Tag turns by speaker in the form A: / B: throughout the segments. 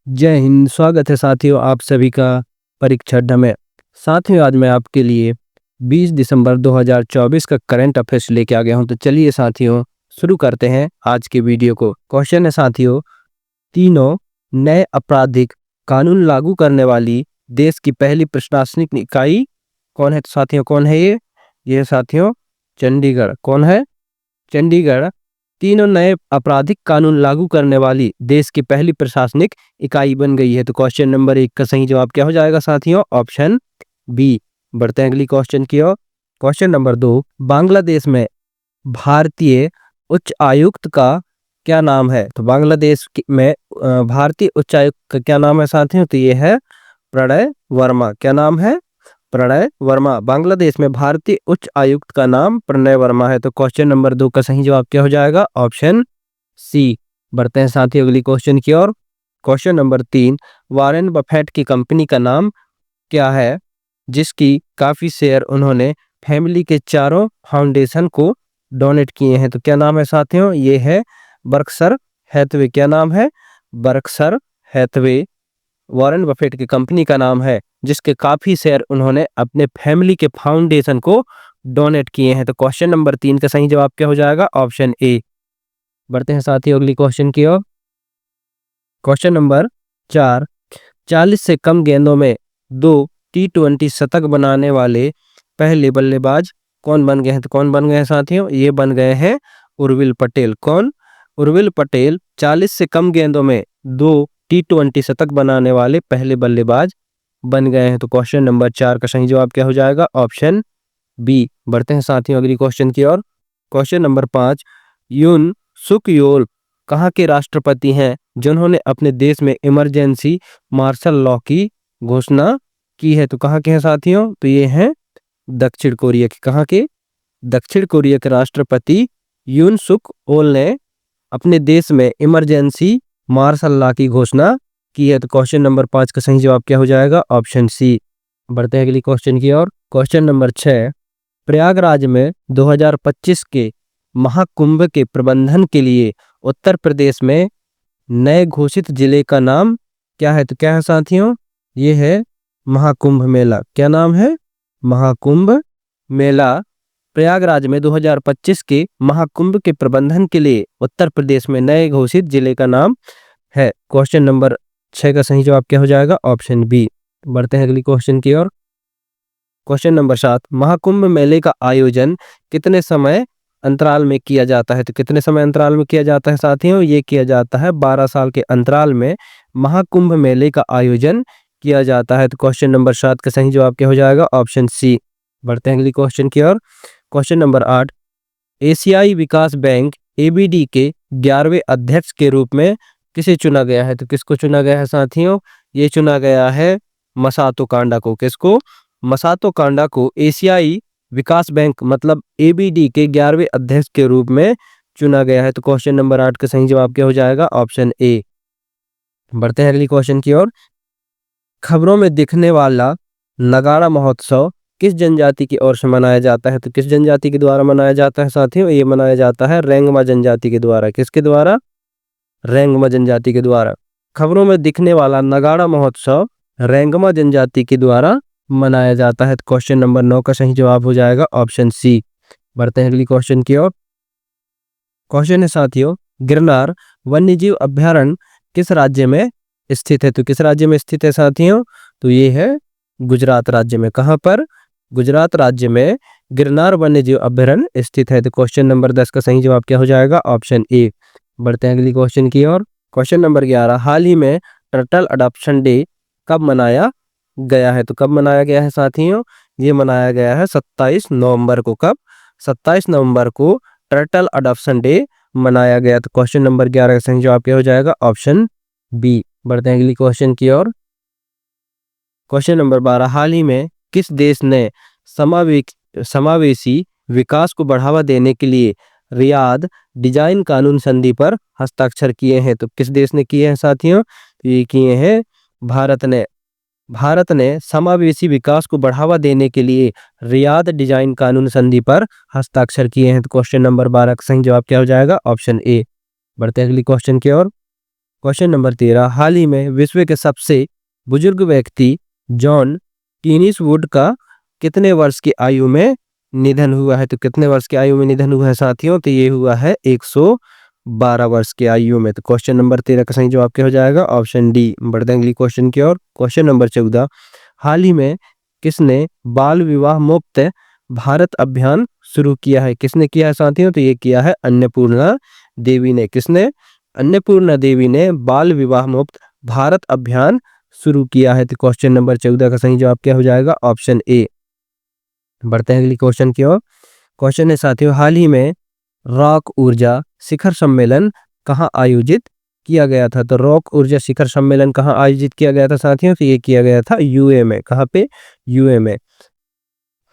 A: जय हिंद। स्वागत है साथियों आप सभी का परीक्षा अड्डा में। साथियों आज मैं आपके लिए 20 दिसंबर 2024 का करंट अफेयर्स लेके आ गया हूं। तो चलिए साथियों शुरू करते हैं आज के वीडियो को। क्वेश्चन है साथियों, तीनों नए आपराधिक कानून लागू करने वाली देश की पहली प्रशासनिक इकाई कौन है? तो साथियों कौन है ये साथियों चंडीगढ़। कौन है? चंडीगढ़ तीनों नए आपराधिक कानून लागू करने वाली देश की पहली प्रशासनिक इकाई बन गई है। तो क्वेश्चन नंबर 1 का सही जवाब क्या हो जाएगा साथियों? Option B. बढ़ते हैं अगली क्वेश्चन की ओर। क्वेश्चन नंबर 2, बांग्लादेश में भारतीय उच्च आयुक्त का क्या नाम है? तो बांग्लादेश में भारतीय उच्च आयुक्त का क्या नाम है साथियों? तो ये है प्रणय वर्मा। क्या नाम है? प्रणय वर्मा। बांग्लादेश में भारतीय उच्च आयुक्त का नाम प्रणय वर्मा है। तो क्वेश्चन नंबर 2 का सही जवाब क्या हो जाएगा? Option C. बढ़ते हैं साथ ही अगली क्वेश्चन की ओर। क्वेश्चन नंबर 3, वॉरेन बफेट की कंपनी का नाम क्या है जिसकी काफी शेयर उन्होंने फैमिली के चारों फाउंडेशन को डोनेट किए हैं? तो क्या नाम है साथियों? ये है बर्कशर हैथवे। क्या नाम है? बर्कशर हैथवे वॉरेन बफेट की कंपनी का नाम है जिसके काफी शेयर उन्होंने अपने फैमिली के फाउंडेशन को डोनेट किए हैं। तो क्वेश्चन नंबर 3 का सही जवाब क्या हो जाएगा? Option A. बढ़ते हैं साथियों अगली क्वेश्चन की ओर। क्वेश्चन नंबर 4, 40 से कम गेंदों में 2 T20 शतक बनाने वाले पहले बल्लेबाज कौन बन गए हैं? तो कौन बन गए हैं साथियों? ये बन गए हैं उर्विल पटेल। कौन? उर्विल पटेल 40 से कम गेंदों में 2 T20 शतक बनाने वाले पहले बल्लेबाज बन गए हैं। तो क्वेश्चन नंबर 4 का सही जवाब क्या हो जाएगा? Option B. बढ़ते हैं साथियों अगली क्वेश्चन की ओर। क्वेश्चन नंबर 5, यून सुक योल कहाँ के राष्ट्रपति हैं जिन्होंने अपने देश में इमरजेंसी मार्शल लॉ की घोषणा की है? तो कहाँ के हैं साथियों? तो ये हैं दक्षिण कोरिया के। कहाँ के? दक्षिण कोरिया के राष्ट्रपति यून सुक ओल ने अपने देश में इमरजेंसी मार्शल लॉ की घोषणा की है। तो क्वेश्चन नंबर 5 का सही जवाब क्या हो जाएगा? Option C. बढ़ते हैं अगली क्वेश्चन की ओर। क्वेश्चन नंबर 6, प्रयागराज में 2025 के महाकुंभ के प्रबंधन के लिए उत्तर प्रदेश में नए घोषित जिले का नाम क्या है? तो क्या है साथियों? ये है महाकुंभ मेला। क्या नाम है? महाकुंभ मेला। प्रयागराज में 2025 के महाकुंभ के प्रबंधन के लिए उत्तर प्रदेश में नए घोषित जिले का नाम है। क्वेश्चन नंबर 6 का सही जवाब क्या हो जाएगा? Option B. बढ़ते हैं अगली क्वेश्चन की ओर। क्वेश्चन नंबर 7, महाकुंभ मेले का आयोजन कितने समय अंतराल में किया जाता है? तो कितने समय अंतराल में किया जाता है साथियों? ये किया जाता है 12 साल के अंतराल में महाकुंभ मेले का आयोजन किया जाता है। तो क्वेश्चन नंबर 7 का सही जवाब क्या हो जाएगा? Option C. बढ़ते हैं अगली क्वेश्चन की ओर। क्वेश्चन नंबर 8, एशियाई विकास बैंक एबीडी के 11वें अध्यक्ष के रूप में किसे चुना गया है? तो किसको चुना गया है साथियों? ये चुना गया है मसातो कांडा को। किसको? मसातो कांडा को एशियाई विकास बैंक मतलब एबीडी के 11वें अध्यक्ष के रूप में चुना गया है। तो क्वेश्चन नंबर 8 का सही जवाब क्या हो जाएगा? Option A. बढ़ते हैं अगली क्वेश्चन की ओर। खबरों में दिखने वाला नगाड़ा महोत्सव किस जनजाति की ओर से मनाया जाता है? तो किस जनजाति के द्वारा मनाया जाता है साथियों? ये मनाया जाता है रेंगमा जनजाति के द्वारा। किसके द्वारा? रेंगमा जनजाति के द्वारा। खबरों में दिखने वाला नगाड़ा महोत्सव रेंगमा जनजाति के द्वारा मनाया जाता है। तो क्वेश्चन नंबर 9 का सही जवाब हो जाएगा ऑप्शन सी। बढ़ते हैं अगली क्वेश्चन की ओर। क्वेश्चन है साथियों, गिरनार वन्यजीव अभ्यारण्य किस राज्य में स्थित है? तो किस राज्य में स्थित है साथियों? तो ये है गुजरात राज्य में। कहां पर? गुजरात राज्य में गिरनार वन्यजीव अभ्यारण्य स्थित है। तो क्वेश्चन नंबर 10 का सही जवाब क्या हो जाएगा? Option A. बढ़ते हैं अगली क्वेश्चन की ओर। क्वेश्चन नंबर 11, हाल ही में टर्टल अडॉप्शन डे कब मनाया गया है? तो कब मनाया गया है साथियों? ये मनाया गया है 27 नवंबर को। कब? 27 नवंबर को टर्टल अडॉप्शन डे मनाया गया। तो क्वेश्चन नंबर 11 का सही जवाब क्या हो जाएगा? Option B. बढ़ते हैं अगली क्वेश्चन की ओर। क्वेश्चन नंबर 12, हाल ही में किस देश ने समावेशी विकास को बढ़ावा देने के लिए रियाद डिजाइन कानून संधि पर हस्ताक्षर किए हैं? तो किस देश ने किए हैं साथियों? तो ये किए हैं भारत ने। भारत ने समावेशी विकास को बढ़ावा देने के लिए रियाद डिजाइन कानून संधि पर हस्ताक्षर किए हैं। तो क्वेश्चन नंबर 12 का सही जवाब क्या हो जाएगा? Option A. बढ़ते हैं अगली क्वेश्चन की ओर। क्वेश्चन नंबर 13, हाल ही में विश्व के सबसे बुजुर्ग व्यक्ति जॉन कीनिसवुड का कितने वर्ष की आयु में निधन हुआ है? तो कितने वर्ष की आयु में निधन हुआ है साथियों? तो ये हुआ है 112 वर्ष की आयु में। तो क्वेश्चन नंबर 13 का सही जवाब क्या हो जाएगा? Option D. बढ़ते हैं अगली क्वेश्चन की ओर। क्वेश्चन नंबर 14, हाल ही में किसने बाल विवाह मुक्त भारत अभियान शुरू किया है? किसने किया है साथियों? तो ये किया है अन्नपूर्णा देवी ने। किसने? अन्नपूर्णा देवी ने बाल विवाह मुक्त भारत अभियान शुरू किया है। तो क्वेश्चन नंबर 14 का सही जवाब क्या हो जाएगा? Option A. बढ़ते हैं अगली क्वेश्चन की ओर। क्वेश्चन है साथियों, हाल ही में रॉक ऊर्जा शिखर सम्मेलन कहाँ आयोजित किया गया था? तो रॉक ऊर्जा शिखर सम्मेलन कहाँ आयोजित किया गया था साथियों? तो ये किया गया था यूए में। कहाँ पे? यूए में।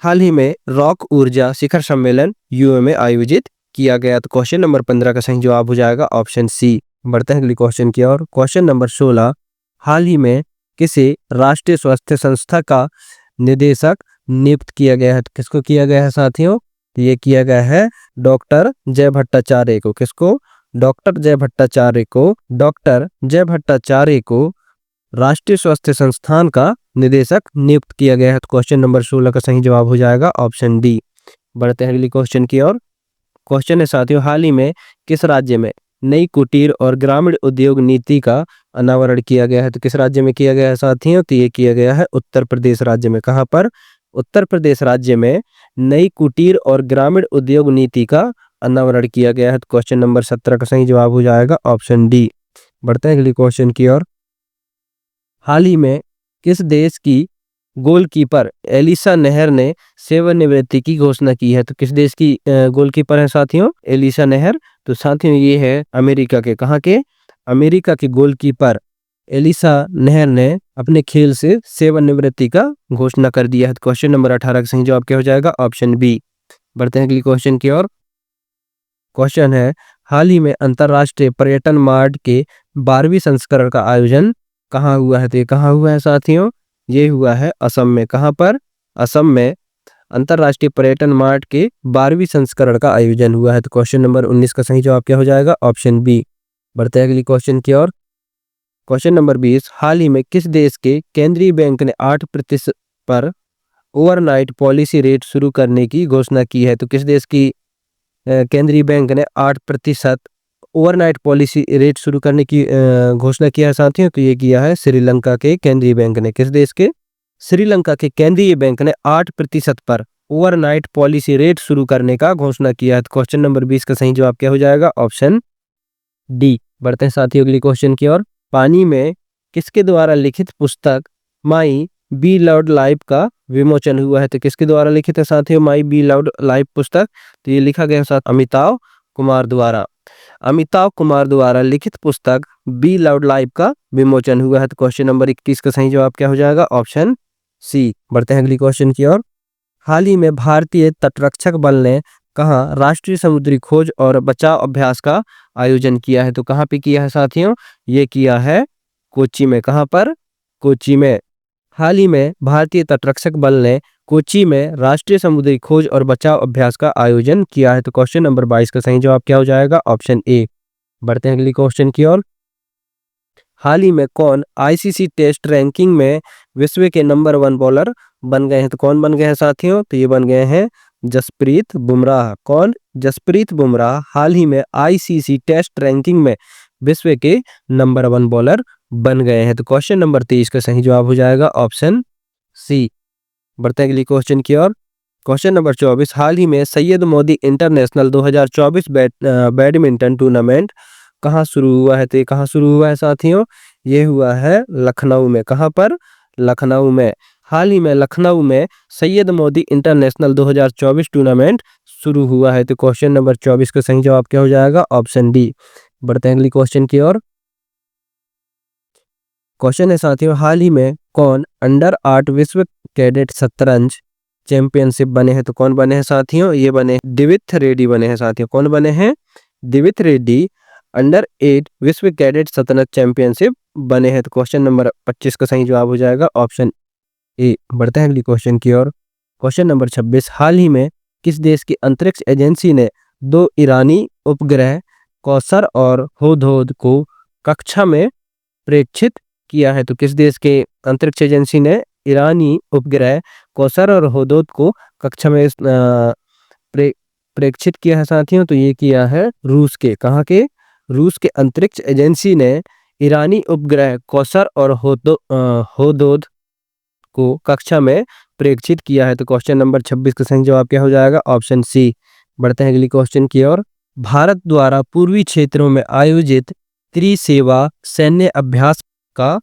A: हाल ही में रॉक ऊर्जा शिखर सम्मेलन यूए में आयोजित किया गया। तो क्वेश्चन नंबर 15 का सही जवाब हो जाएगा ऑप्शन सी। बढ़ते हैं अगली क्वेश्चन की ओर। क्वेश्चन नंबर 16, हाल ही में किसे राष्ट्रीय स्वास्थ्य संस्था का निदेशक नियुक्त किया गया है? किसको किया गया है साथियों? तो ये किया गया है डॉक्टर जय भट्टाचार्य को। किसको? डॉक्टर जय भट्टाचार्य को। डॉक्टर जय भट्टाचार्य को राष्ट्रीय स्वास्थ्य संस्थान का निदेशक नियुक्त किया गया है। तो क्वेश्चन नंबर 16 का सही जवाब हो जाएगा ऑप्शन डी। बढ़ते हैं अगली क्वेश्चन की ओर। क्वेश्चन है साथियों, हाल ही में किस राज्य में नई कुटीर और ग्रामीण उद्योग नीति का अनावरण किया गया है? तो किस राज्य में किया गया है साथियों? तो ये किया गया है उत्तर प्रदेश राज्य में। कहाँ पर? उत्तर प्रदेश राज्य में नई कुटीर और ग्रामीण उद्योग नीति का अनावरण किया गया है। तो क्वेश्चन नंबर 17 का सही जवाब हो जाएगा ऑप्शन डी। बढ़ते हैं अगली क्वेश्चन की ओर। हाल ही में किस देश की गोलकीपर एलिसा नेहर ने सेवानिवृत्ति की घोषणा की है? तो किस देश की गोलकीपर है साथियों? एलिसा नेहर। तो साथियों ये है अमेरिका के। कहाँ के? अमेरिका के गोलकीपर एलिसा नेहर ने अपने खेल से सेवानिवृत्ति का घोषणा कर दिया है। तो क्वेश्चन नंबर 18 का सही जवाब क्या हो जाएगा? Option B. बढ़ते हैं अगली क्वेश्चन की ओर। क्वेश्चन है, हाल ही में अंतरराष्ट्रीय पर्यटन मार्ट के 12वीं संस्करण का आयोजन कहाँ हुआ है? तो ये कहाँ हुआ है साथियों? ये हुआ है असम में। कहाँ पर? असम में अंतरराष्ट्रीय पर्यटन मार्ट के 12वीं संस्करण का आयोजन हुआ है। तो क्वेश्चन नंबर 19 का सही जवाब क्या हो जाएगा? Option B. बढ़ते हैं अगली क्वेश्चन की ओर। क्वेश्चन नंबर 20, हाल ही में किस देश के केंद्रीय बैंक ने 8% पर ओवरनाइट पॉलिसी रेट शुरू करने की घोषणा की है? तो किस देश की केंद्रीय बैंक ने 8% ओवरनाइट पॉलिसी रेट शुरू करने की घोषणा किया है साथियों? तो ये किया है श्रीलंका के केंद्रीय बैंक ने। किस देश के? श्रीलंका के केंद्रीय बैंक ने 8% पर ओवरनाइट पॉलिसी रेट शुरू करने का घोषणा किया है। तो क्वेश्चन नंबर 20 का सही जवाब क्या हो जाएगा? Option D. बढ़ते हैं साथियों अगली क्वेश्चन की ओर। पानी में किसके द्वारा लिखित पुस्तक माई बी लव्ड लाइफ का विमोचन हुआ है? तो किसके द्वारा लिखित है साथियों माई बी लव्ड लाइफ पुस्तक? तो ये लिखा गया साथ अमिताभ कुमार द्वारा। अमिताभ कुमार द्वारा लिखित पुस्तक बी लव्ड लाइफ का विमोचन हुआ है। तो क्वेश्चन नंबर 21 का सही जवाब क्या हो जाएगा? Option C. बढ़ते हैं अगली क्वेश्चन की ओर। हाल ही में भारतीय तटरक्षक बल ने कहाँ राष्ट्रीय समुद्री खोज और बचाव अभ्यास का आयोजन किया है? तो कहाँ पे किया है साथियों? ये किया है कोच्चि में। कहाँ पर? कोच्चि में। हाल ही में भारतीय तटरक्षक बल ने कोच्चि में राष्ट्रीय समुद्री खोज और बचाव अभ्यास का आयोजन किया है। तो क्वेश्चन नंबर 22 का सही जवाब क्या हो जाएगा? Option A. बढ़ते हैं अगली क्वेश्चन की ओर। हाल ही में कौन आईसीसी टेस्ट रैंकिंग में विश्व के नंबर 1 बॉलर बन गए हैं? तो कौन बन गए हैं साथियों? तो ये बन गए हैं जसप्रीत बुमराह। कौन? जसप्रीत बुमराह हाल ही में आईसीसी टेस्ट रैंकिंग में विश्व के नंबर 1 बॉलर बन गए हैं। तो क्वेश्चन नंबर 23 का सही जवाब हो जाएगा ऑप्शन सी। बढ़ते हैं अगली क्वेश्चन की ओर। क्वेश्चन नंबर 24, हाल ही में Syed Modi international 2024 badminton tournament कहाँ शुरू हुआ है? तो ये कहाँ शुरू हुआ है साथियों? ये हुआ है लखनऊ में। कहाँ पर? लखनऊ में। हाल ही में लखनऊ में सैयद मोदी इंटरनेशनल 2024 टूर्नामेंट शुरू हुआ है। तो क्वेश्चन नंबर 24 का सही जवाब क्या हो जाएगा? Option D. बढ़ते हैं अगली क्वेश्चन की ओर। क्वेश्चन है साथियों, हाल ही में कौन अंडर 8 विश्व कैडेट शतरंज चैंपियनशिप बने हैं? तो कौन बने हैं साथियों? ये बने दिविथ रेड्डी बने हैं साथियों। कौन बने हैं? दिविथ रेड्डी अंडर 8 विश्व कैडेट शतरंज चैंपियनशिप बने हैं। तो क्वेश्चन नंबर 25 का सही जवाब हो जाएगा ऑप्शन ए। बढ़ते हैं अगली क्वेश्चन की ओर। क्वेश्चन नंबर 26, हाल ही में किस देश की अंतरिक्ष एजेंसी ने 2 ईरानी उपग्रह कौसर और हुदहुद को कक्षा में प्रेक्षित किया है? तो किस देश के अंतरिक्ष एजेंसी ने ईरानी उपग्रह कौसर और होदोद को कक्षा में प्रेक्षित किया है साथियों? तो ये किया है रूस के। कहाँ के? रूस के अंतरिक्ष एजेंसी ने ईरानी उपग्रह कौसर और होदोद को कक्षा में प्रेक्षित किया है। तो क्वेश्चन नंबर 26 का सही जवाब क्या हो जाएगा? Option C. बढ़ते हैं अगली क्वेश्चन की ओर। भारत द्वारा पूर्वी क्षेत्रों में आयोजित त्रिसेवा सैन्य अभ्यास का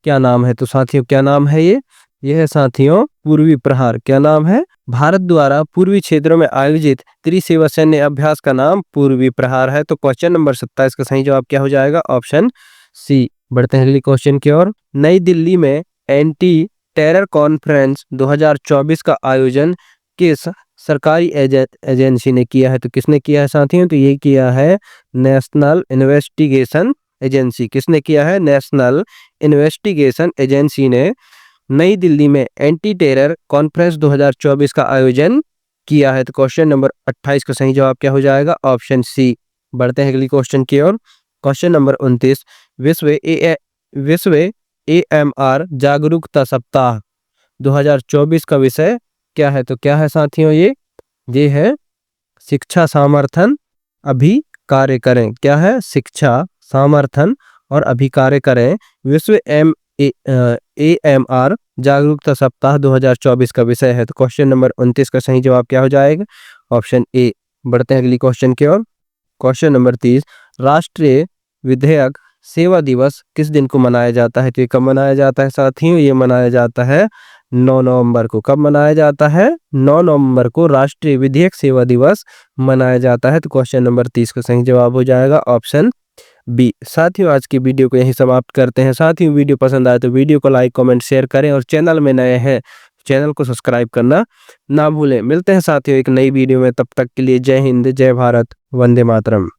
A: क्या नाम है? तो साथियों क्या नाम है ये? यह है साथियों पूर्वी प्रहार। क्या नाम है? भारत द्वारा पूर्वी क्षेत्रों में आयोजित त्रिसेवा सैन्य अभ्यास का नाम पूर्वी प्रहार है। तो क्वेश्चन नंबर 27 का सही जवाब क्या हो जाएगा? Option C. बढ़ते हैं अगली क्वेश्चन की ओर। नई दिल्ली में एंटी टेरर कॉन्फ्रेंस 2024 का आयोजन किस सरकारी एजेंसी ने किया है? तो किसने किया है साथियों? तो ये किया है नेशनल इन्वेस्टिगेशन एजेंसी। किसने किया है? नेशनल इन्वेस्टिगेशन एजेंसी ने नई दिल्ली में एंटी टेरर कॉन्फ्रेंस 2024 का आयोजन किया है। तो क्वेश्चन नंबर 28 का सही जवाब क्या हो जाएगा? Option C. बढ़ते हैं अगली क्वेश्चन की ओर। Question number 29। विश्व AMR जागरूकता सप्ताह 2024 का विषय क्या है? तो क्या है साथियों ये है शिक्षा सामर्थन अभी कार्य करें। क्या है? शिक्षा सामर्थन और अभी कार्य करें। विश्व AMR जागरूकता सप्ताह 2024 का विषय है। तो क्वेश्चन नंबर 29 का सही जवाब क्या हो जाएगा? Option A. बढ़ते हैं अगली क्वेश्चन की ओर। Question number 30। राष्ट्रीय विधिक सेवा दिवस किस दिन को मनाया जाता है? तो ये कब मनाया जाता है साथियों? ये मनाया जाता है 9 नवंबर को। कब मनाया जाता है? 9 नवंबर को राष्ट्रीय विधिक सेवा दिवस मनाया जाता है। तो क्वेश्चन नंबर 30 का सही जवाब हो जाएगा ऑप्शन बी। साथियों आज की वीडियो को यहीं समाप्त करते हैं। साथियों वीडियो पसंद आए तो वीडियो को लाइक कमेंट शेयर करें और चैनल में नए हैं चैनल को सब्सक्राइब करना ना भूलें। मिलते हैं साथियों एक नई वीडियो में, तब तक के लिए जय हिंद, जय भारत, वंदे मातरम।